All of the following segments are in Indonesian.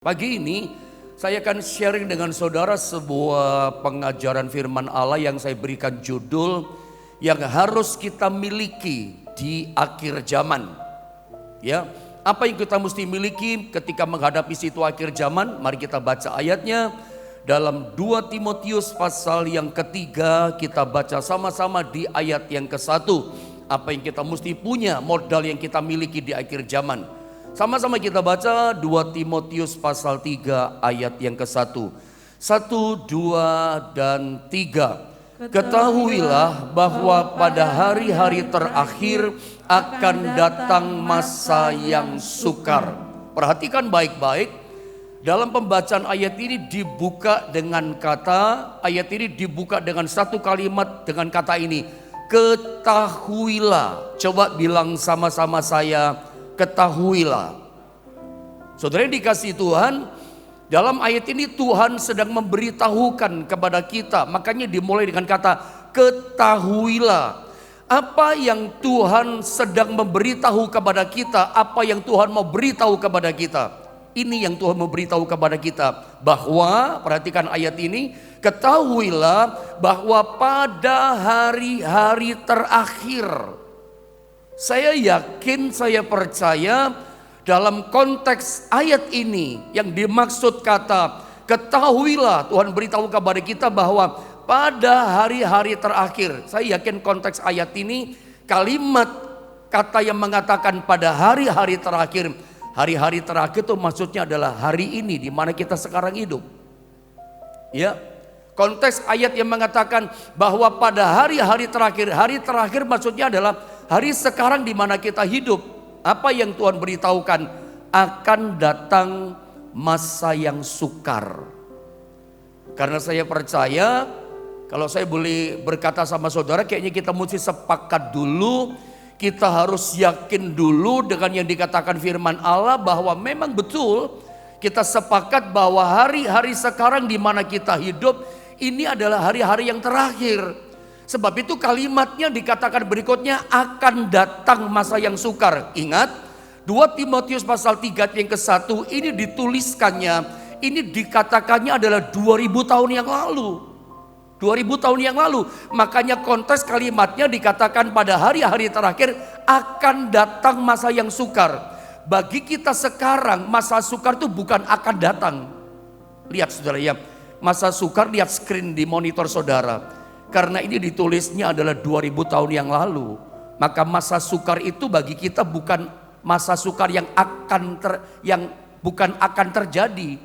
Pagi ini saya akan sharing dengan saudara sebuah pengajaran firman Allah yang saya berikan judul yang harus kita miliki di akhir zaman. Ya, apa yang kita mesti miliki ketika menghadapi situasi akhir zaman? Mari kita baca ayatnya dalam 2 Timotius pasal yang ketiga. Kita baca sama-sama di ayat yang ke-1. Apa yang kita mesti punya, modal yang kita miliki di akhir zaman. Sama-sama kita baca 2 Timotius pasal 3 ayat yang ke-1. 1, 2, dan 3. Ketahuilah bahwa pada hari-hari terakhir akan datang masa yang sukar. Perhatikan baik-baik. Dalam pembacaan ayat ini dibuka dengan satu kalimat dengan kata ini. Ketahuilah. Coba bilang sama-sama saya. Ketahuilah. Saudara yang dikasihi Tuhan, dalam ayat ini Tuhan sedang memberitahukan kepada kita. Makanya dimulai dengan kata ketahuilah. Apa yang Tuhan sedang memberitahu kepada kita, apa yang Tuhan mau beritahu kepada kita. Ini yang Tuhan memberitahu kepada kita. Bahwa, perhatikan ayat ini, ketahuilah bahwa pada hari-hari terakhir. Saya yakin, saya percaya dalam konteks ayat ini yang dimaksud kata ketahuilah, Tuhan beritahu kepada kita bahwa pada hari-hari terakhir. Saya yakin konteks ayat ini kalimat kata yang mengatakan pada hari-hari terakhir. Hari-hari terakhir itu maksudnya adalah hari ini di mana kita sekarang hidup. Ya. Konteks ayat yang mengatakan bahwa pada hari-hari terakhir maksudnya adalah hari sekarang di mana kita hidup. Apa yang Tuhan beritahukan? Akan datang masa yang sukar. Karena saya percaya, kalau saya boleh berkata sama saudara, kayaknya kita mesti sepakat dulu. Kita harus yakin dulu dengan yang dikatakan firman Allah bahwa memang betul kita sepakat bahwa hari-hari sekarang di mana kita hidup ini adalah hari-hari yang terakhir. Sebab itu kalimatnya dikatakan berikutnya akan datang masa yang sukar. Ingat 2 Timotius pasal 3 yang ke-1 ini dituliskannya, ini dikatakannya adalah 2000 tahun yang lalu. 2000 tahun yang lalu. Makanya konteks kalimatnya dikatakan pada hari-hari terakhir akan datang masa yang sukar. Bagi kita sekarang masa sukar itu bukan akan datang. Lihat saudara ya. Masa sukar, lihat screen di monitor saudara. Karena ini ditulisnya adalah 2000 tahun yang lalu. Maka masa sukar itu bagi kita bukan masa sukar yang bukan akan terjadi.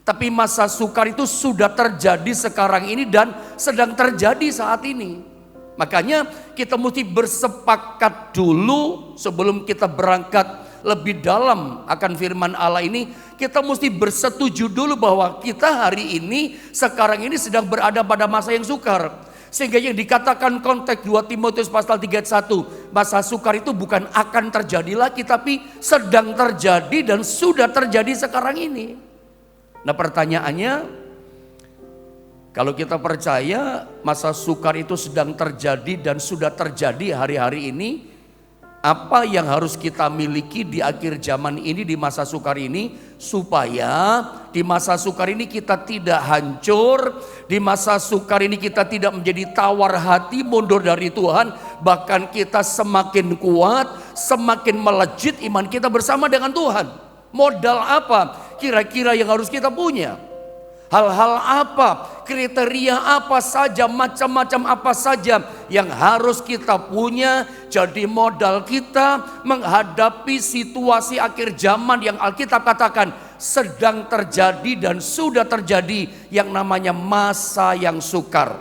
Tapi masa sukar itu sudah terjadi sekarang ini dan sedang terjadi saat ini. Makanya kita mesti bersepakat dulu sebelum kita berangkat lebih dalam akan firman Allah ini, kita mesti bersetuju dulu bahwa kita hari ini, sekarang ini sedang berada pada masa yang sukar. Sehingga yang dikatakan konteks 2 Timotius pasal 3:1, masa sukar itu bukan akan terjadi lagi, tapi sedang terjadi dan sudah terjadi sekarang ini. Nah pertanyaannya, kalau kita percaya masa sukar itu sedang terjadi dan sudah terjadi hari-hari ini, apa yang harus kita miliki di akhir zaman ini, di masa sukar ini, supaya di masa sukar ini kita tidak hancur, di masa sukar ini kita tidak menjadi tawar hati, mundur dari Tuhan, bahkan kita semakin kuat, semakin melejit iman kita bersama dengan Tuhan. Modal apa kira-kira yang harus kita punya? Hal-hal apa, kriteria apa saja, macam-macam apa saja yang harus kita punya jadi modal kita menghadapi situasi akhir zaman yang Alkitab katakan sedang terjadi dan sudah terjadi, yang namanya masa yang sukar.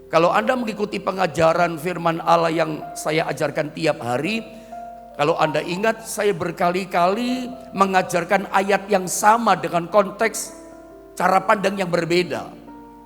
Kalau Anda mengikuti pengajaran firman Allah yang saya ajarkan tiap hari, kalau Anda ingat saya berkali-kali mengajarkan ayat yang sama dengan konteks cara pandang yang berbeda.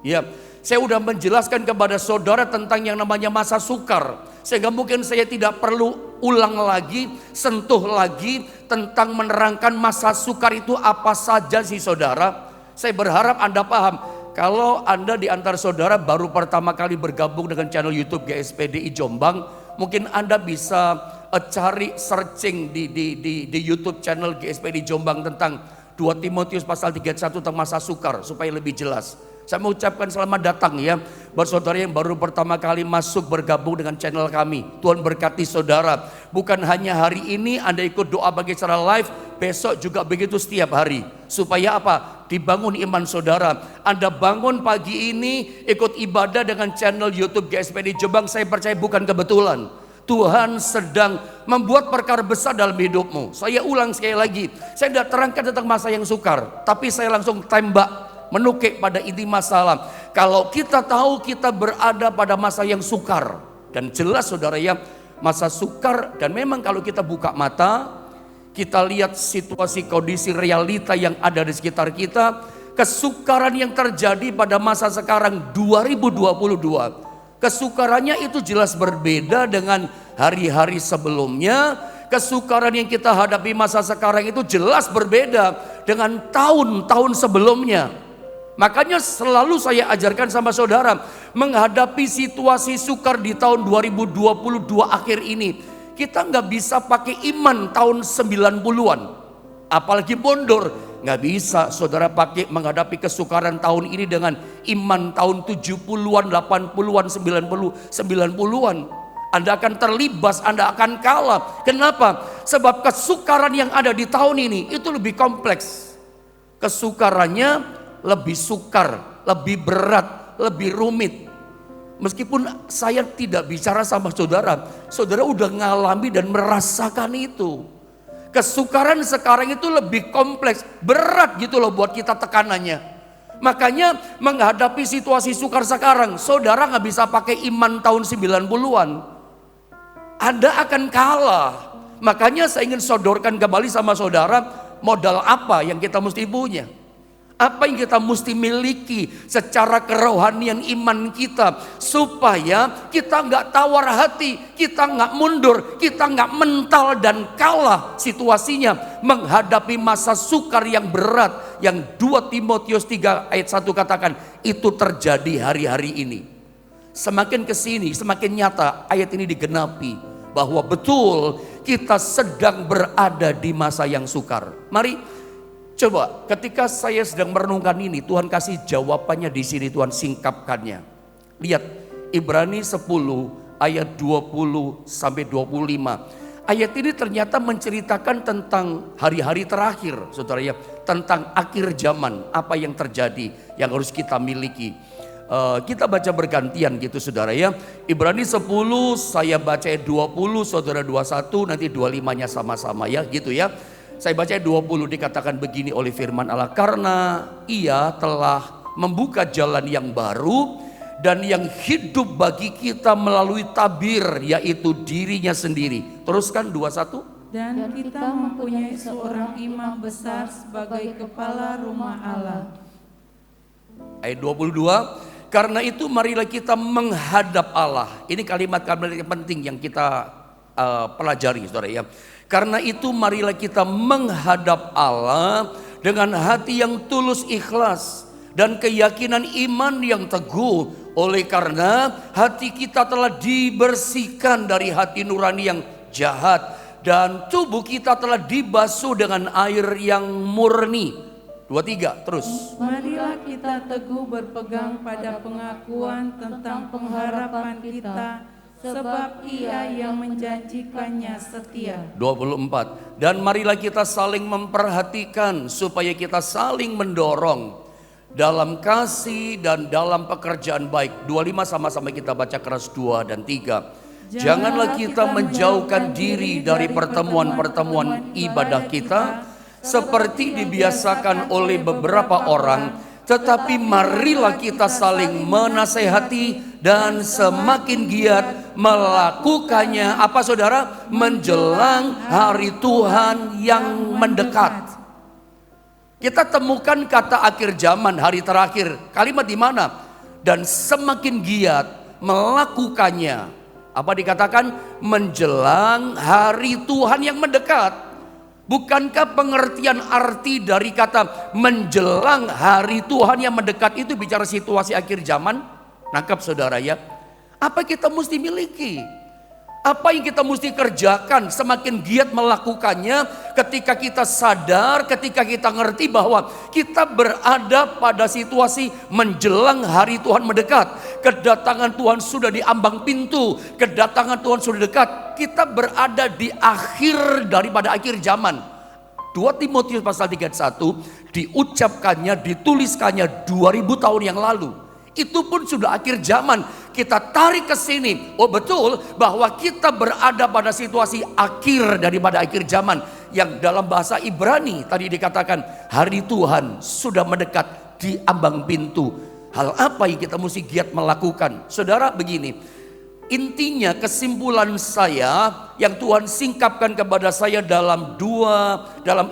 Ya, saya sudah menjelaskan kepada saudara tentang yang namanya masa sukar, sehingga mungkin saya tidak perlu ulang lagi, sentuh lagi tentang menerangkan masa sukar itu apa saja sih saudara. Saya berharap Anda paham. Kalau Anda di antara saudara baru pertama kali bergabung dengan channel YouTube GSPDI Jombang, mungkin Anda bisa cari searching di YouTube channel GSPDI Jombang tentang 2 Timotius pasal 3 ayat 1 tentang masa sukar supaya lebih jelas. Saya mau ucapkan selamat datang ya buat saudara yang baru pertama kali masuk bergabung dengan channel kami. Tuhan berkati saudara. Bukan hanya hari ini Anda ikut doa bagi secara live, besok juga begitu setiap hari. Supaya apa? Dibangun iman saudara. Anda bangun pagi ini ikut ibadah dengan channel YouTube GSPD Jombang, saya percaya bukan kebetulan. Tuhan sedang membuat perkara besar dalam hidupmu. Saya ulang sekali lagi, saya tidak terangkan tentang masa yang sukar, tapi saya langsung tembak, menukik pada inti masalah. Kalau kita tahu kita berada pada masa yang sukar, dan jelas saudara ya, masa sukar, dan memang kalau kita buka mata, kita lihat situasi kondisi realita yang ada di sekitar kita, kesukaran yang terjadi pada masa sekarang 2022. Kesukarannya itu jelas berbeda dengan hari-hari sebelumnya. Kesukaran yang kita hadapi masa sekarang itu jelas berbeda dengan tahun-tahun sebelumnya. Makanya selalu saya ajarkan sama saudara, menghadapi situasi sukar di tahun 2022 akhir ini, kita nggak bisa pakai iman tahun 90-an. Apalagi mundur. Nggak bisa saudara pakai menghadapi kesukaran tahun ini dengan iman tahun 70-an, 80-an, 90-an. Anda akan terlibas, Anda akan kalah. Kenapa? Sebab kesukaran yang ada di tahun ini itu lebih kompleks. Kesukarannya lebih sukar, lebih berat, lebih rumit. Meskipun saya tidak bicara sama saudara, saudara udah ngalami dan merasakan itu. Kesukaran sekarang itu lebih kompleks, berat gitu loh buat kita tekanannya. Makanya menghadapi situasi sukar sekarang, saudara nggak bisa pakai iman tahun 90-an. Anda akan kalah. Makanya saya ingin sodorkan kembali sama saudara, modal apa yang kita mesti punya. Apa yang kita mesti miliki secara kerohanian iman kita, supaya kita nggak tawar hati, kita nggak mundur, kita nggak mental dan kalah situasinya menghadapi masa sukar yang berat yang 2 Timotius 3 ayat 1 katakan itu terjadi hari-hari ini. Semakin kesini semakin nyata ayat ini digenapi bahwa betul kita sedang berada di masa yang sukar. Mari coba, ketika saya sedang merenungkan ini, Tuhan kasih jawabannya di sini, Tuhan singkapkannya. Lihat, Ibrani 10 ayat 20 sampai 25. Ayat ini ternyata menceritakan tentang hari-hari terakhir, saudara ya, tentang akhir zaman, apa yang terjadi, yang harus kita miliki. Kita baca bergantian gitu saudara ya. Ibrani 10 saya baca 20, saudara 21, nanti 25-nya sama-sama ya, gitu ya. Saya baca 20 dikatakan begini oleh firman Allah. Karena ia telah membuka jalan yang baru dan yang hidup bagi kita melalui tabir, yaitu dirinya sendiri. Teruskan 21. Dan kita mempunyai seorang imam besar sebagai kepala rumah Allah. Ayat 22. Karena itu marilah kita menghadap Allah. Ini kalimat-kalimat yang penting yang kita pelajari saudara ya. Karena itu marilah kita menghadap Allah dengan hati yang tulus ikhlas dan keyakinan iman yang teguh. Oleh karena hati kita telah dibersihkan dari hati nurani yang jahat dan tubuh kita telah dibasuh dengan air yang murni. 23 terus. Marilah kita teguh berpegang pada pengakuan tentang pengharapan kita, sebab ia yang menjanjikannya setia. 24. Dan marilah kita saling memperhatikan supaya kita saling mendorong dalam kasih dan dalam pekerjaan baik. 25 sama-sama kita baca keras 2 dan 3. Janganlah kita menjauhkan diri dari pertemuan-pertemuan ibadah kita seperti dibiasakan oleh beberapa orang, tetapi marilah kita saling menasehati dan semakin giat melakukannya. Apa saudara? Menjelang hari Tuhan yang mendekat. Kita temukan kata akhir zaman, hari terakhir. Kalimat di mana? Dan semakin giat melakukannya. Apa dikatakan? Menjelang hari Tuhan yang mendekat. Bukankah pengertian arti dari kata menjelang hari Tuhan yang mendekat itu bicara situasi akhir zaman? Nangkap saudara ya. Apa kita mesti miliki? Apa yang kita mesti kerjakan, semakin giat melakukannya ketika kita sadar, ketika kita ngerti bahwa kita berada pada situasi menjelang hari Tuhan mendekat. Kedatangan Tuhan sudah di ambang pintu, kedatangan Tuhan sudah dekat. Kita berada di akhir daripada akhir zaman. 2 Timotius pasal 3:1 diucapkannya, dituliskannya 2000 tahun yang lalu. Itu pun sudah akhir zaman. Kita tarik ke sini. Oh betul bahwa kita berada pada situasi akhir daripada akhir zaman. Yang dalam bahasa Ibrani tadi dikatakan hari Tuhan sudah mendekat di ambang pintu. Hal apa yang kita mesti giat melakukan? Saudara begini, intinya kesimpulan saya yang Tuhan singkapkan kepada saya dalam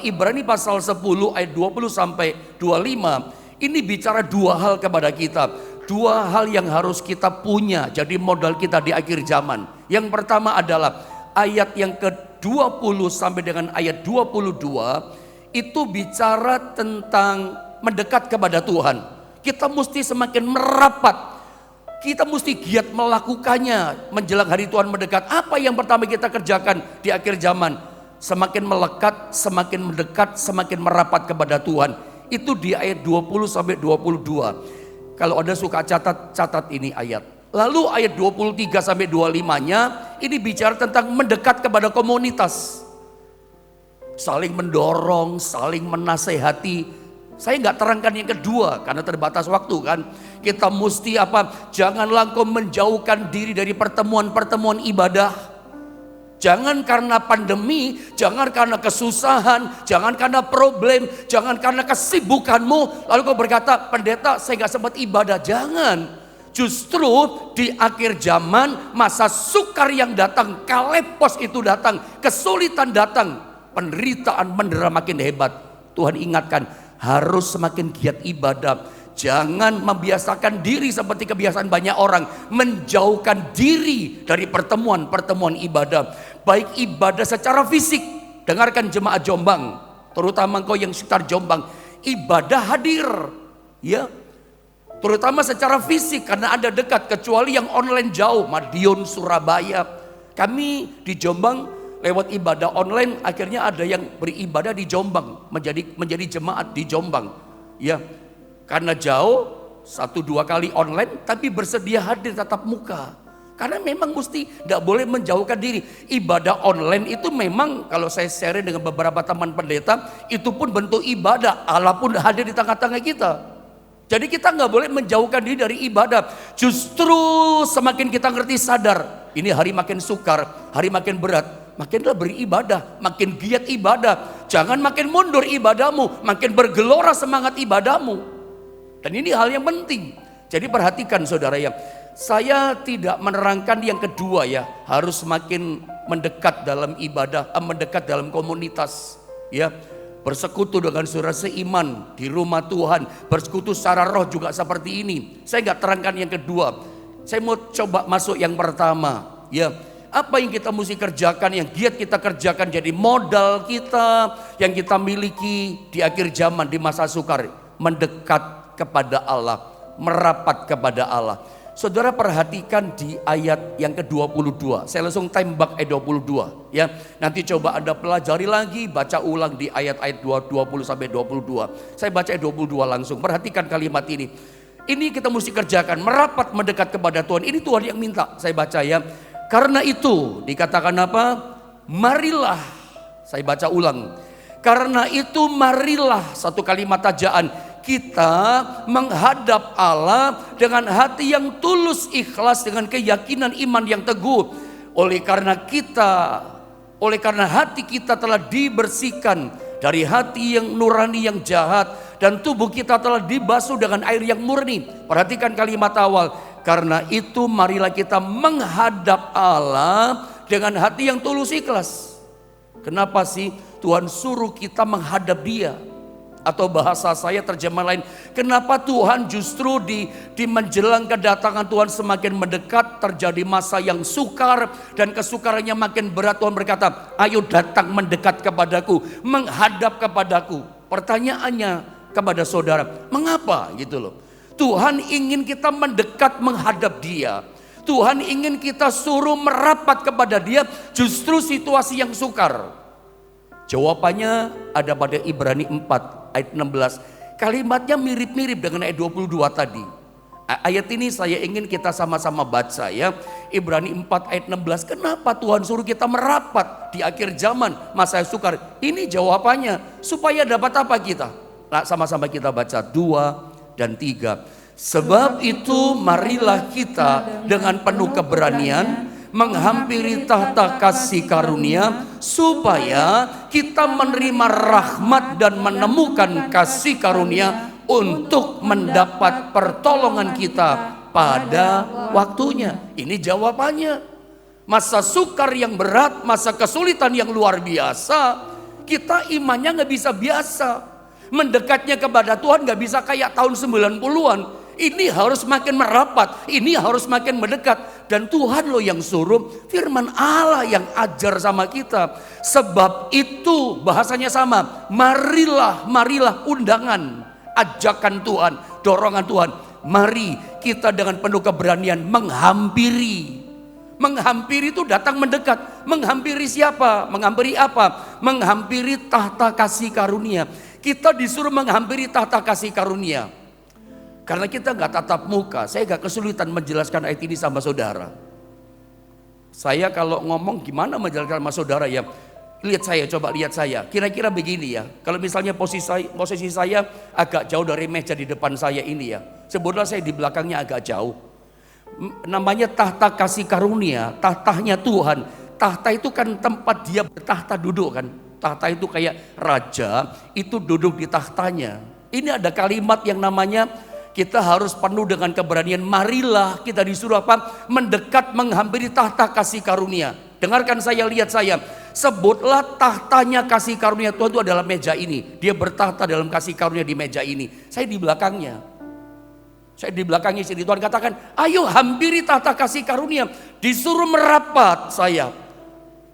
Ibrani pasal 10 ayat 20 sampai 25. Ini bicara 2 hal kepada kita. 2 hal yang harus kita punya jadi modal kita di akhir zaman. Yang pertama adalah ayat yang ke-20 sampai dengan ayat 22 itu bicara tentang mendekat kepada Tuhan. Kita mesti semakin merapat. Kita mesti giat melakukannya menjelang hari Tuhan mendekat. Apa yang pertama kita kerjakan di akhir zaman? Semakin melekat, semakin mendekat, semakin merapat kepada Tuhan. Itu di ayat 20 sampai 22. Kalau Anda suka catat ini ayat. Lalu ayat 23 sampai 25-nya ini bicara tentang mendekat kepada komunitas. Saling mendorong, saling menasehati. Saya nggak terangkan yang kedua karena terbatas waktu kan. Kita mesti janganlah engkau menjauhkan diri dari pertemuan-pertemuan ibadah. Jangan karena pandemi, jangan karena kesusahan, jangan karena problem, jangan karena kesibukanmu lalu kau berkata, pendeta saya gak sempat ibadah. Jangan. Justru di akhir zaman masa sukar yang datang, kalepos itu datang, kesulitan datang, penderitaan mendera makin hebat. Tuhan ingatkan harus semakin giat ibadah. Jangan membiasakan diri seperti kebiasaan banyak orang, menjauhkan diri dari pertemuan-pertemuan ibadah. Baik ibadah secara fisik, dengarkan jemaat Jombang, terutama engkau yang sekitar Jombang, ibadah hadir, ya, terutama secara fisik karena Anda dekat, kecuali yang online jauh, Madiun, Surabaya. Kami di Jombang lewat ibadah online, akhirnya ada yang beribadah di Jombang, menjadi jemaat di Jombang, ya. Karena jauh 1-2 kali online tapi bersedia hadir tatap muka. Karena memang mesti tidak boleh menjauhkan diri. Ibadah online itu memang kalau saya share dengan beberapa teman pendeta itu pun bentuk ibadah. Allah pun hadir di tengah-tengah kita. Jadi kita nggak boleh menjauhkan diri dari ibadah. Justru semakin kita ngerti sadar ini hari makin sukar, hari makin berat, makinlah beribadah, makin giat ibadah. Jangan makin mundur ibadahmu, makin bergelora semangat ibadahmu. Dan ini hal yang penting. Jadi perhatikan saudara ya. Saya tidak menerangkan yang kedua ya. Harus semakin mendekat dalam ibadah, mendekat dalam komunitas. Ya, bersekutu dengan saudara seiman di rumah Tuhan. Bersekutu secara roh juga seperti ini. Saya nggak terangkan yang kedua. Saya mau coba masuk yang pertama. Ya, apa yang kita mesti kerjakan, yang giat kita kerjakan jadi modal kita yang kita miliki di akhir zaman, di masa sukar. Mendekat kepada Allah, merapat kepada Allah. Saudara perhatikan di ayat yang ke-22. Saya langsung tembak ayat 22 ya. Nanti coba Anda pelajari lagi, baca ulang di ayat-ayat 20 sampai 22. Saya baca ayat 22 langsung. Perhatikan kalimat ini. Ini kita mesti kerjakan, merapat mendekat kepada Tuhan. Ini Tuhan yang minta. Saya baca ya. Karena itu dikatakan apa? Marilah. Saya baca ulang. Karena itu marilah, satu kalimat tajaan. Kita menghadap Allah dengan hati yang tulus, ikhlas, dengan keyakinan iman yang teguh. Oleh karena hati kita telah dibersihkan dari hati yang nurani yang jahat, dan tubuh kita telah dibasuh dengan air yang murni. Perhatikan kalimat awal. Karena itu marilah kita menghadap Allah dengan hati yang tulus, ikhlas. Kenapa sih Tuhan suruh kita menghadap Dia? Atau bahasa saya terjemah lain, kenapa Tuhan justru di menjelang kedatangan Tuhan semakin mendekat, terjadi masa yang sukar dan kesukarannya makin berat, Tuhan berkata, ayo datang mendekat kepadaku, menghadap kepadaku. Pertanyaannya kepada saudara, mengapa gitu loh? Tuhan ingin kita mendekat menghadap Dia. Tuhan ingin kita suruh merapat kepada Dia justru situasi yang sukar. Jawabannya ada pada Ibrani 4 ayat 16. Kalimatnya mirip-mirip dengan ayat 22 tadi. Ayat ini saya ingin kita sama-sama baca ya. Ibrani 4 ayat 16. Kenapa Tuhan suruh kita merapat di akhir zaman masa yang sukar? Ini jawabannya. Supaya dapat apa kita? Nah, sama-sama kita baca 2 dan 3. Sebab itu marilah kita dengan penuh keberanian menghampiri tahta kasih karunia supaya kita menerima rahmat dan menemukan kasih karunia untuk mendapat pertolongan kita pada waktunya. Ini jawabannya. Masa sukar yang berat, masa kesulitan yang luar biasa, kita imannya gak bisa biasa. Mendekatnya kepada Tuhan gak bisa kayak tahun 90-an. Ini harus makin merapat, ini harus makin mendekat. Dan Tuhan loh yang suruh, firman Allah yang ajar sama kita. Sebab itu bahasanya sama, marilah undangan, ajakan Tuhan, dorongan Tuhan. Mari kita dengan penuh keberanian menghampiri. Menghampiri itu datang mendekat. Menghampiri siapa? Menghampiri apa? Menghampiri tahta kasih karunia. Kita disuruh menghampiri tahta kasih karunia. Karena kita gak tatap muka, saya gak kesulitan menjelaskan ayat ini sama saudara. Saya kalau ngomong gimana menjelaskan sama saudara ya, lihat saya, coba lihat saya. Kira-kira begini ya, kalau misalnya posisi saya agak jauh dari meja di depan saya ini ya. Sebutlah saya di belakangnya agak jauh. Namanya tahta kasih karunia, tahtanya Tuhan. Tahta itu kan tempat dia bertahta duduk kan. Tahta itu kayak raja, itu duduk di tahtanya. Ini ada kalimat yang namanya kita harus penuh dengan keberanian. Marilah kita disuruh apa? Mendekat menghampiri tahta kasih karunia. Dengarkan saya, lihat saya. Sebutlah tahtanya kasih karunia Tuhan itu adalah meja ini. Dia bertahta dalam kasih karunia di meja ini. Saya di belakangnya. Saya di belakangnya sini. Tuhan katakan, ayo hampiri tahta kasih karunia. Disuruh merapat saya.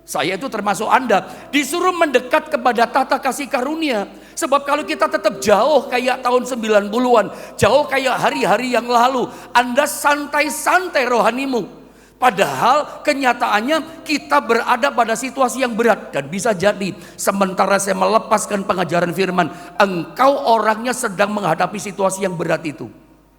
Saya itu termasuk Anda. Disuruh mendekat kepada tahta kasih karunia. Sebab kalau kita tetap jauh kayak tahun 90-an, jauh kayak hari-hari yang lalu, Anda santai-santai rohanimu. Padahal kenyataannya kita berada pada situasi yang berat. Dan bisa jadi sementara saya melepaskan pengajaran firman, engkau orangnya sedang menghadapi situasi yang berat itu.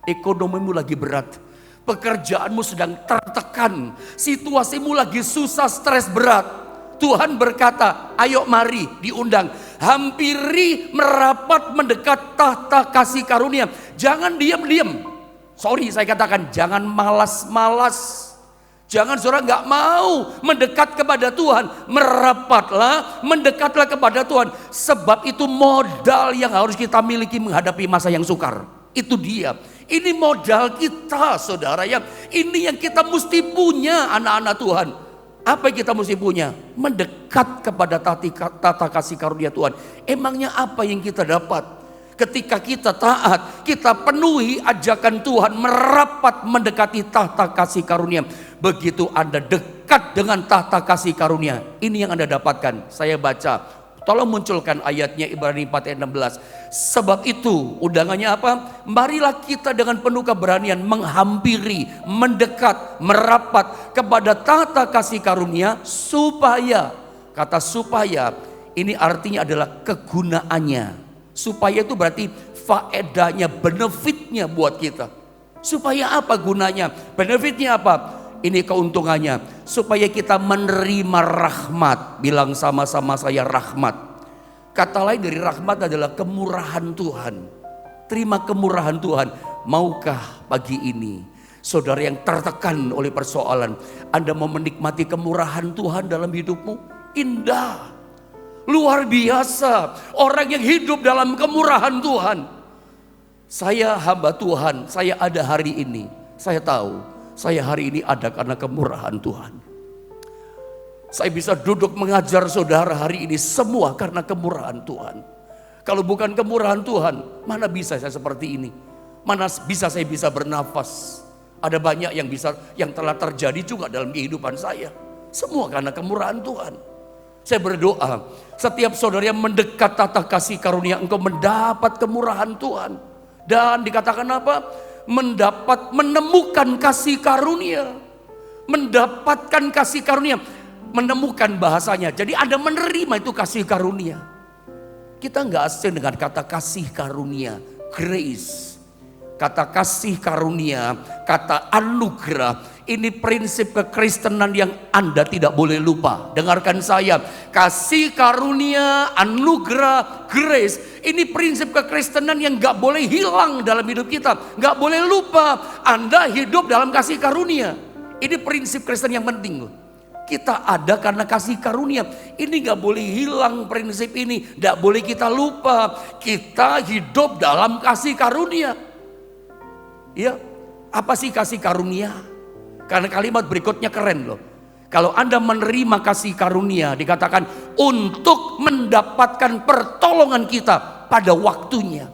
Ekonomimu lagi berat, pekerjaanmu sedang tertekan, situasimu lagi susah, stres berat. Tuhan berkata, ayo mari diundang, hampiri, merapat, mendekat tahta kasih karunia. Jangan diam-diam. Sorry saya katakan, jangan malas-malas. Jangan saudara gak mau mendekat kepada Tuhan. Merapatlah, mendekatlah kepada Tuhan. Sebab itu modal yang harus kita miliki menghadapi masa yang sukar. Itu dia. Ini modal kita saudara ya. Ini yang kita mesti punya anak-anak Tuhan. Apa yang kita mesti punya? Mendekat kepada tata kasih karunia Tuhan. Emangnya apa yang kita dapat? Ketika kita taat, kita penuhi ajakan Tuhan merapat mendekati tahta kasih karunia. Begitu Anda dekat dengan tahta kasih karunia, ini yang Anda dapatkan. Saya baca. Tolong munculkan ayatnya Ibrani 4 ayat 16. Sebab itu undangannya apa? Marilah kita dengan penuh keberanian menghampiri, mendekat, merapat kepada tahta kasih karunia supaya. Kata supaya ini artinya adalah kegunaannya. Supaya itu berarti faedahnya, benefitnya buat kita. Supaya apa gunanya? Benefitnya apa? Ini keuntungannya, supaya kita menerima rahmat. Bilang sama-sama saya rahmat. Kata lain dari rahmat adalah kemurahan Tuhan. Terima kemurahan Tuhan. Maukah pagi ini saudara yang tertekan oleh persoalan, Anda mau menikmati kemurahan Tuhan dalam hidupmu? Indah, luar biasa. Orang yang hidup dalam kemurahan Tuhan. Saya hamba Tuhan, saya ada hari ini. Saya tahu saya hari ini ada karena kemurahan Tuhan. Saya bisa duduk mengajar saudara hari ini semua karena kemurahan Tuhan. Kalau bukan kemurahan Tuhan, mana bisa saya seperti ini? Mana bisa saya bisa bernafas? Ada banyak yang telah terjadi juga dalam kehidupan saya. Semua karena kemurahan Tuhan. Saya berdoa, setiap saudara yang mendekat tata kasih karunia, engkau mendapat kemurahan Tuhan. Dan dikatakan apa? Menemukan kasih karunia. Mendapatkan kasih karunia, menemukan bahasanya. Jadi Anda menerima itu kasih karunia. Kita nggak asing dengan kata kasih karunia, grace. Kata kasih karunia, kata anugerah. Ini prinsip kekristenan yang Anda tidak boleh lupa. Dengarkan saya, kasih karunia, anugerah, grace. Ini prinsip kekristenan yang gak boleh hilang dalam hidup kita. Gak boleh lupa Anda hidup dalam kasih karunia. Ini prinsip Kristen yang penting loh. Kita ada karena kasih karunia. Ini gak boleh hilang prinsip ini. Gak boleh kita lupa. Kita hidup dalam kasih karunia. Ya, apa sih kasih karunia? Karena kalimat berikutnya keren loh. Kalau Anda menerima kasih karunia, dikatakan untuk mendapatkan pertolongan kita pada waktunya.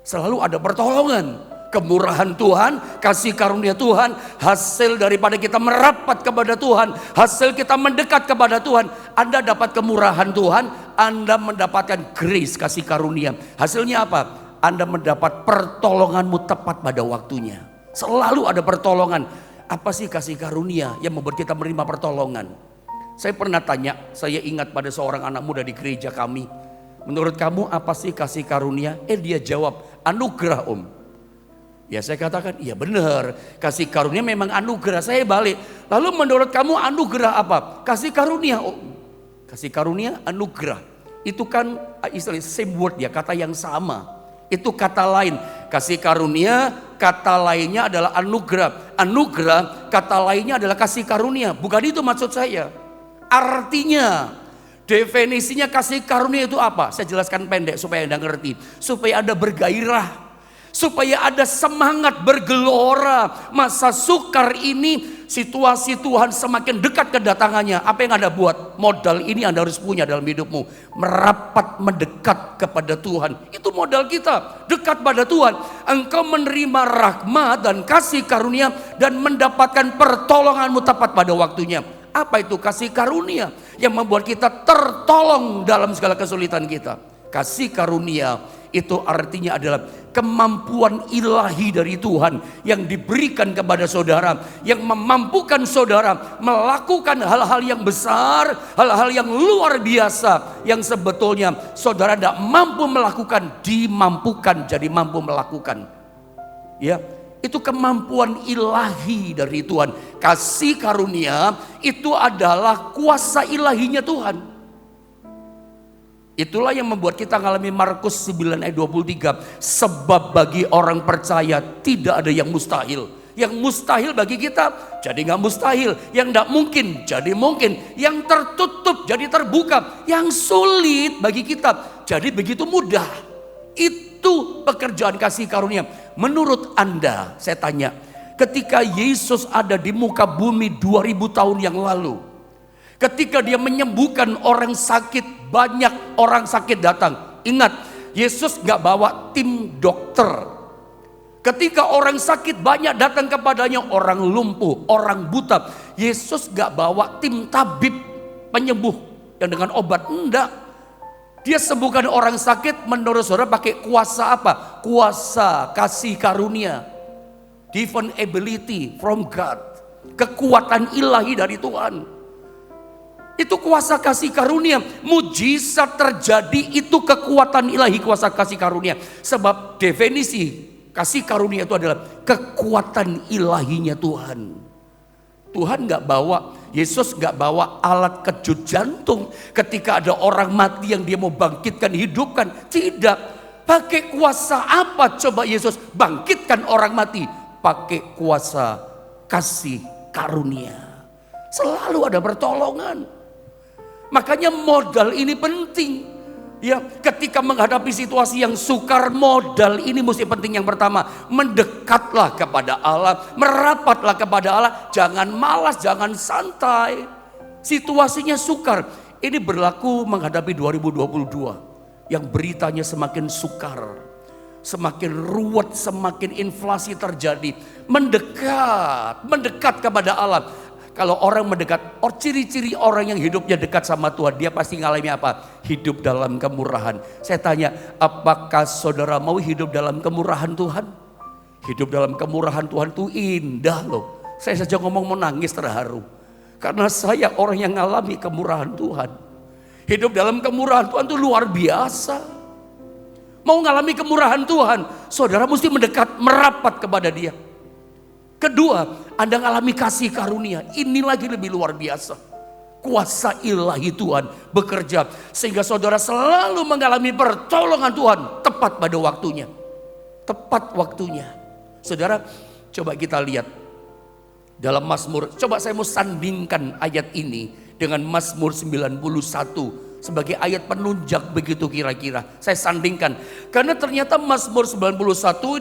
Selalu ada pertolongan. Kemurahan Tuhan, kasih karunia Tuhan, hasil daripada kita merapat kepada Tuhan, hasil kita mendekat kepada Tuhan. Anda dapat kemurahan Tuhan, Anda mendapatkan grace, kasih karunia. Hasilnya apa? Anda mendapat pertolonganmu tepat pada waktunya. Selalu ada pertolongan. Apa sih kasih karunia yang membuat kita menerima pertolongan? Saya pernah tanya, saya ingat pada seorang anak muda di gereja kami. Menurut kamu apa sih kasih karunia? Dia jawab, anugerah om. Ya saya katakan, iya benar, kasih karunia memang anugerah. Saya balik, lalu menurut kamu anugerah apa? Kasih karunia om. Kasih karunia, anugerah. Itu kan istilahnya same word ya, kata yang sama. Itu kata lain. Kasih karunia, kata lainnya adalah anugerah. Anugerah, kata lainnya adalah kasih karunia. Bukan itu maksud saya. Artinya, definisinya kasih karunia itu apa? Saya jelaskan pendek supaya Anda ngerti. Supaya Anda bergairah. Supaya ada semangat bergelora. Masa sukar ini, situasi Tuhan semakin dekat kedatangannya. Apa yang Anda buat? Modal ini Anda harus punya dalam hidupmu. Merapat mendekat kepada Tuhan. Itu modal kita, dekat pada Tuhan. Engkau menerima rahmat dan kasih karunia dan mendapatkan pertolonganmu tepat pada waktunya. Apa itu kasih karunia? Yang membuat kita tertolong dalam segala kesulitan kita. Kasih karunia itu artinya adalah kemampuan ilahi dari Tuhan yang diberikan kepada saudara, yang memampukan saudara melakukan hal-hal yang besar, hal-hal yang luar biasa yang sebetulnya saudara tidak mampu melakukan, dimampukan jadi mampu melakukan. Ya, itu kemampuan ilahi dari Tuhan. Kasih karunia itu adalah kuasa ilahinya Tuhan. Itulah yang membuat kita mengalami Markus 9 ayat 23. Sebab bagi orang percaya tidak ada yang mustahil. Yang mustahil bagi kita jadi nggak mustahil. Yang tidak mungkin jadi mungkin. Yang tertutup jadi terbuka. Yang sulit bagi kita jadi begitu mudah. Itu pekerjaan kasih karunia. Menurut Anda, saya tanya, ketika Yesus ada di muka bumi 2000 tahun yang lalu, ketika dia menyembuhkan orang sakit, banyak orang sakit datang. Ingat, Yesus gak bawa tim dokter. Ketika orang sakit banyak datang kepadanya, orang lumpuh, orang buta, Yesus gak bawa tim tabib penyembuh yang dengan obat. Enggak. Dia sembuhkan orang sakit menurut saudara pakai kuasa apa? Kuasa kasih karunia. Divine ability from God. Kekuatan ilahi dari Tuhan. Itu kuasa kasih karunia. Mujizat terjadi itu kekuatan ilahi, kuasa kasih karunia. Sebab definisi kasih karunia itu adalah kekuatan ilahinya Tuhan. Tuhan gak bawa, Yesus gak bawa alat kejut jantung ketika ada orang mati yang dia mau bangkitkan, hidupkan. Tidak. Pakai kuasa apa coba Yesus bangkitkan orang mati? Pakai kuasa kasih karunia. Selalu ada pertolongan. Makanya modal ini penting. Ya, ketika menghadapi situasi yang sukar, modal ini mesti penting. Yang pertama, mendekatlah kepada Allah, merapatlah kepada Allah, jangan malas, jangan santai. Situasinya sukar. Ini berlaku menghadapi 2022 yang beritanya semakin sukar, semakin ruwet, semakin inflasi terjadi. Mendekat kepada Allah. Kalau orang mendekat, ciri-ciri orang yang hidupnya dekat sama Tuhan, dia pasti ngalami apa? Hidup dalam kemurahan. Saya tanya, apakah saudara mau hidup dalam kemurahan Tuhan? Hidup dalam kemurahan Tuhan itu indah loh. Saya saja ngomong mau nangis terharu. Karena saya orang yang mengalami kemurahan Tuhan. Hidup dalam kemurahan Tuhan itu luar biasa. Mau mengalami kemurahan Tuhan, saudara mesti mendekat, merapat kepada Dia. Kedua, Anda mengalami kasih karunia. Ini lagi lebih luar biasa. Kuasa ilahi Tuhan bekerja sehingga saudara selalu mengalami pertolongan Tuhan tepat pada waktunya. Tepat waktunya. Saudara, coba kita lihat dalam Mazmur. Coba saya mau sandingkan ayat ini dengan Mazmur 91 sebagai ayat penunjang begitu kira-kira. Saya sandingkan. Karena ternyata Mazmur 91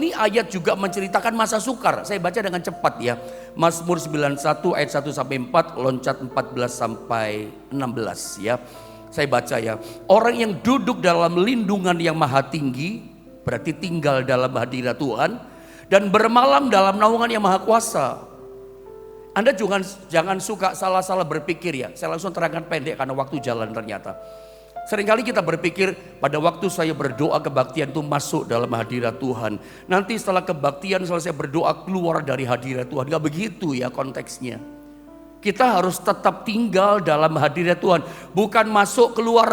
ini ayat juga menceritakan masa sukar. Saya baca dengan cepat ya. Mazmur 91 ayat 1 sampai 4, loncat 14 sampai 16 ya. Saya baca ya. Orang yang duduk dalam lindungan yang maha tinggi, berarti tinggal dalam hadirat Tuhan, dan bermalam dalam naungan yang maha kuasa. Anda jangan suka salah-salah berpikir ya. Saya langsung terangkan pendek karena waktu jalan ternyata. Seringkali kita berpikir pada waktu saya berdoa kebaktian itu masuk dalam hadirat Tuhan. Nanti setelah kebaktian selesai berdoa keluar dari hadirat Tuhan. Gak begitu ya konteksnya. Kita harus tetap tinggal dalam hadirat Tuhan. Bukan masuk keluar,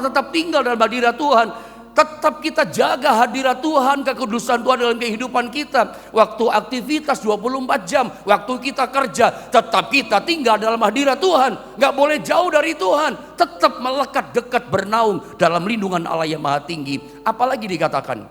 tetap tinggal dalam hadirat Tuhan. Tetap kita jaga hadirat Tuhan, kekudusan Tuhan dalam kehidupan kita. Waktu aktivitas 24 jam, waktu kita kerja, tetap kita tinggal dalam hadirat Tuhan. Gak boleh jauh dari Tuhan. Tetap melekat dekat bernaung dalam lindungan Allah yang maha tinggi. Apalagi dikatakan,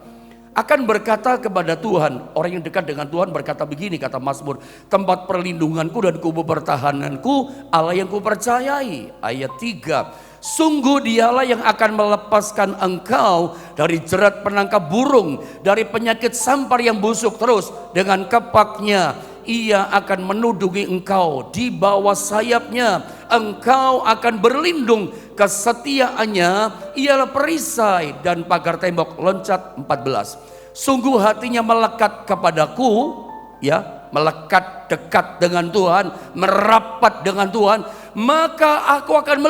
akan berkata kepada Tuhan. Orang yang dekat dengan Tuhan berkata begini, kata Mazmur, tempat perlindunganku dan kubu pertahananku, Allah yang kupercayai. Ayat 3, sungguh Dialah yang akan melepaskan engkau dari jerat penangkap burung, dari penyakit sampar yang busuk. Terus dengan kepaknya Ia akan menudungi engkau, di bawah sayapnya engkau akan berlindung. Kesetiaannya ialah perisai dan pagar tembok. Loncat 14, sungguh hatinya melekat kepadaku, ya, melekat dekat dengan Tuhan, merapat dengan Tuhan, maka aku akan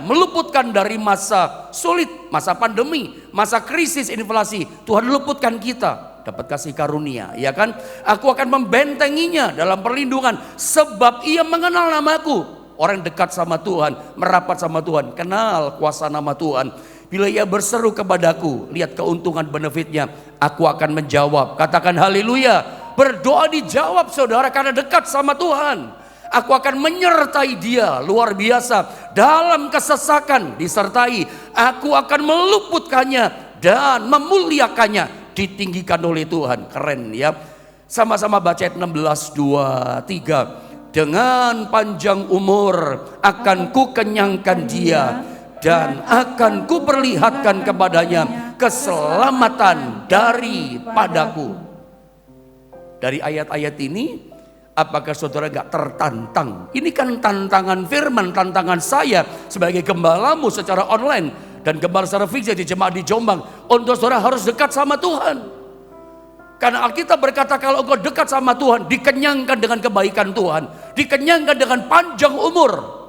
meluputkan dari masa sulit, masa pandemi, masa krisis inflasi. Tuhan luputkan kita, dapat kasih karunia, ya kan? Aku akan membentenginya dalam perlindungan, sebab Ia mengenal namaku. Orang dekat sama Tuhan, merapat sama Tuhan, kenal kuasa nama Tuhan. Bila ia berseru kepadaku, lihat keuntungan benefitnya, aku akan menjawab. Katakan haleluya. Berdoa dijawab saudara karena dekat sama Tuhan. Aku akan menyertai dia, luar biasa. Dalam kesesakan disertai. Aku akan meluputkannya dan memuliakannya, ditinggikan oleh Tuhan. Keren ya. Sama-sama baca ayat 16, 2, 3. Dengan panjang umur akan ku kenyangkan dia, dan akan ku perlihatkan kepadanya keselamatan daripadaku. Dari ayat-ayat ini, apakah saudara gak tertantang? Ini kan tantangan firman, tantangan saya sebagai gembalamu secara online dan gembala secara fisik di jemaat di Jombang. Untuk saudara harus dekat sama Tuhan. Karena Alkitab berkata kalau engkau dekat sama Tuhan, dikenyangkan dengan kebaikan Tuhan, dikenyangkan dengan panjang umur.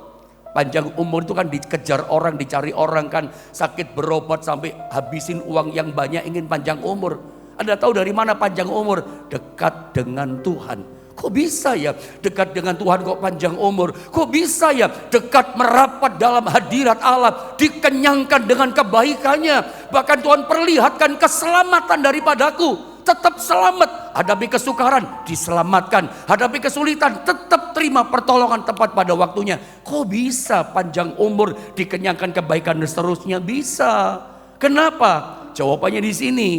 Panjang umur itu kan dikejar orang, dicari orang kan, sakit berobat sampai habisin uang yang banyak ingin panjang umur. Anda tahu dari mana panjang umur? Dekat dengan Tuhan. Kok bisa ya dekat dengan Tuhan kok panjang umur? Kok bisa ya dekat merapat dalam hadirat Allah, dikenyangkan dengan kebaikannya. Bahkan Tuhan perlihatkan keselamatan daripadaku. Tetap selamat, hadapi kesukaran diselamatkan, hadapi kesulitan tetap terima pertolongan tepat pada waktunya. Kok bisa panjang umur, dikenyangkan kebaikan dan seterusnya? Bisa. Kenapa? Jawabannya di sini.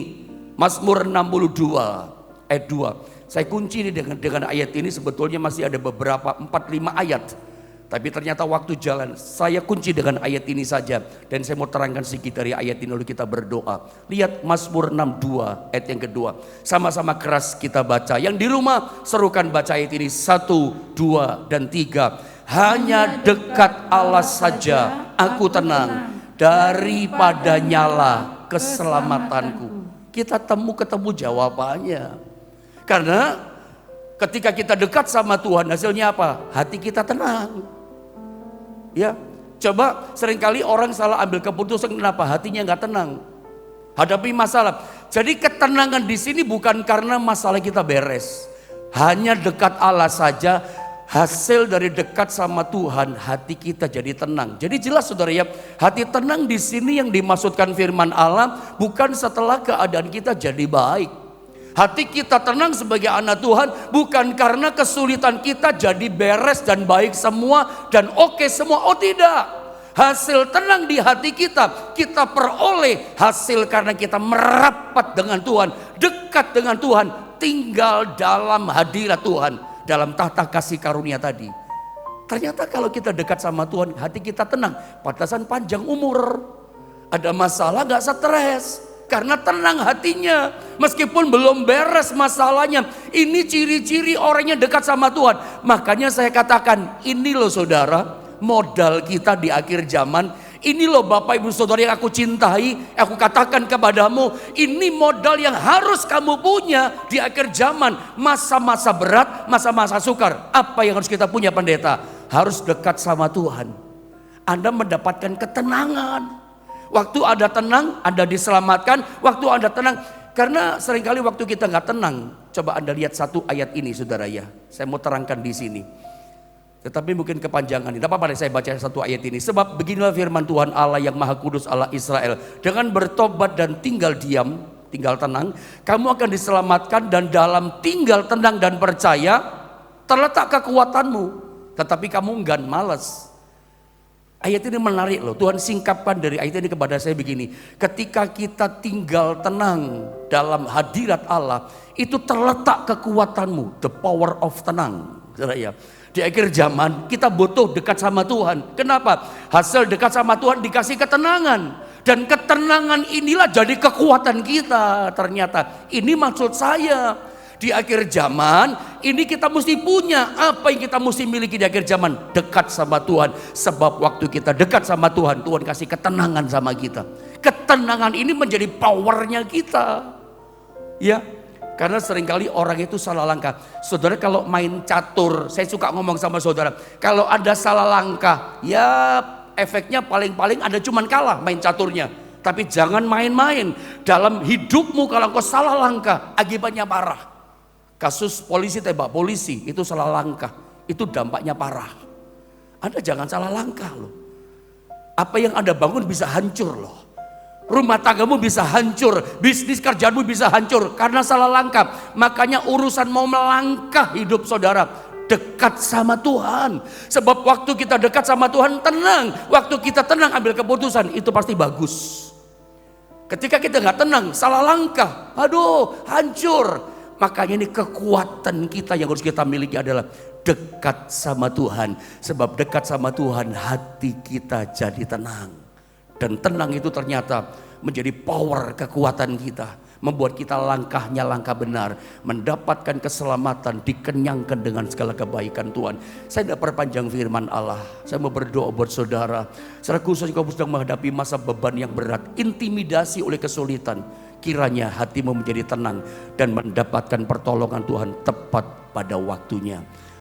Mazmur 62 ayat 2. Saya kunci ini dengan ayat ini, sebetulnya masih ada beberapa 4-5 ayat. Tapi ternyata waktu jalan, saya kunci dengan ayat ini saja. Dan saya mau terangkan sedikit dari ayat ini lalu kita berdoa. Lihat Mazmur 62 ayat yang kedua. Sama-sama keras kita baca. Yang di rumah serukan baca ayat ini 1, 2, dan 3. Hanya dekat Allah saja aku tenang, daripada nyala keselamatanku. Kita ketemu jawabannya. Karena ketika kita dekat sama Tuhan, hasilnya apa? Hati kita tenang. Ya, coba seringkali orang salah ambil keputusan, kenapa hatinya nggak tenang hadapi masalah. Jadi ketenangan di sini bukan karena masalah kita beres. Hanya dekat Allah saja, hasil dari dekat sama Tuhan, hati kita jadi tenang. Jadi jelas saudara ya, hati tenang di sini yang dimaksudkan firman Allah bukan setelah keadaan kita jadi baik. Hati kita tenang sebagai anak Tuhan bukan karena kesulitan kita jadi beres dan baik semua dan oke semua. Oh tidak. Hasil tenang di hati kita peroleh hasil karena kita merapat dengan Tuhan, dekat dengan Tuhan, tinggal dalam hadirat Tuhan, dalam tahta kasih karunia tadi. Ternyata kalau kita dekat sama Tuhan, hati kita tenang, pantasan panjang umur. Ada masalah gak stres, karena tenang hatinya. Meskipun belum beres masalahnya, ini ciri-ciri orangnya dekat sama Tuhan. Makanya saya katakan, ini loh saudara, modal kita di akhir zaman. Ini loh Bapak Ibu Saudara yang aku cintai, aku katakan kepadamu, ini modal yang harus kamu punya di akhir zaman. Masa-masa berat, masa-masa sukar. Apa yang harus kita punya pendeta? Harus dekat sama Tuhan. Anda mendapatkan ketenangan. Waktu Anda tenang, Anda diselamatkan. Waktu Anda tenang, karena seringkali waktu kita nggak tenang. Coba Anda lihat satu ayat ini saudara ya. Saya mau terangkan di sini. Tetapi mungkin kepanjangan ini. Tidak apa-apa saya baca satu ayat ini. Sebab beginilah firman Tuhan Allah yang Maha Kudus, Allah Israel. Dengan bertobat dan tinggal diam, tinggal tenang, kamu akan diselamatkan, dan dalam tinggal tenang dan percaya terletak kekuatanmu. Tetapi kamu enggan, malas. Ayat ini menarik loh. Tuhan singkapkan dari ayat ini kepada saya begini. Ketika kita tinggal tenang dalam hadirat Allah, itu terletak kekuatanmu. The power of tenang. Saudara ya. Di akhir zaman kita butuh dekat sama Tuhan. Kenapa? Hasil dekat sama Tuhan dikasih ketenangan. Dan ketenangan inilah jadi kekuatan kita ternyata. Ini maksud saya. Di akhir zaman ini kita mesti punya. Apa yang kita mesti miliki di akhir zaman? Dekat sama Tuhan. Sebab waktu kita dekat sama Tuhan, Tuhan kasih ketenangan sama kita. Ketenangan ini menjadi powernya kita. Ya. Karena seringkali orang itu salah langkah. Saudara kalau main catur, saya suka ngomong sama saudara, kalau ada salah langkah, ya efeknya paling-paling ada cuman kalah main caturnya. Tapi jangan main-main. Dalam hidupmu kalau kau salah langkah, akibatnya parah. Kasus polisi tembak polisi, itu salah langkah. Itu dampaknya parah. Anda jangan salah langkah loh. Apa yang Anda bangun bisa hancur loh. Rumah tanggamu bisa hancur, bisnis kerjaanmu bisa hancur karena salah langkah. Makanya urusan mau melangkah hidup saudara, dekat sama Tuhan. Sebab waktu kita dekat sama Tuhan tenang. Waktu kita tenang ambil keputusan, itu pasti bagus. Ketika kita gak tenang, salah langkah, aduh hancur. Makanya ini kekuatan kita yang harus kita miliki adalah dekat sama Tuhan. Sebab dekat sama Tuhan hati kita jadi tenang. Dan tenang itu ternyata menjadi power kekuatan kita. Membuat kita langkahnya langkah benar. Mendapatkan keselamatan, dikenyangkan dengan segala kebaikan Tuhan. Saya tidak perpanjang firman Allah. Saya mau berdoa buat saudara. Secara khusus kamu sedang menghadapi masa beban yang berat. Intimidasi oleh kesulitan. Kiranya hatimu menjadi tenang. Dan mendapatkan pertolongan Tuhan tepat pada waktunya.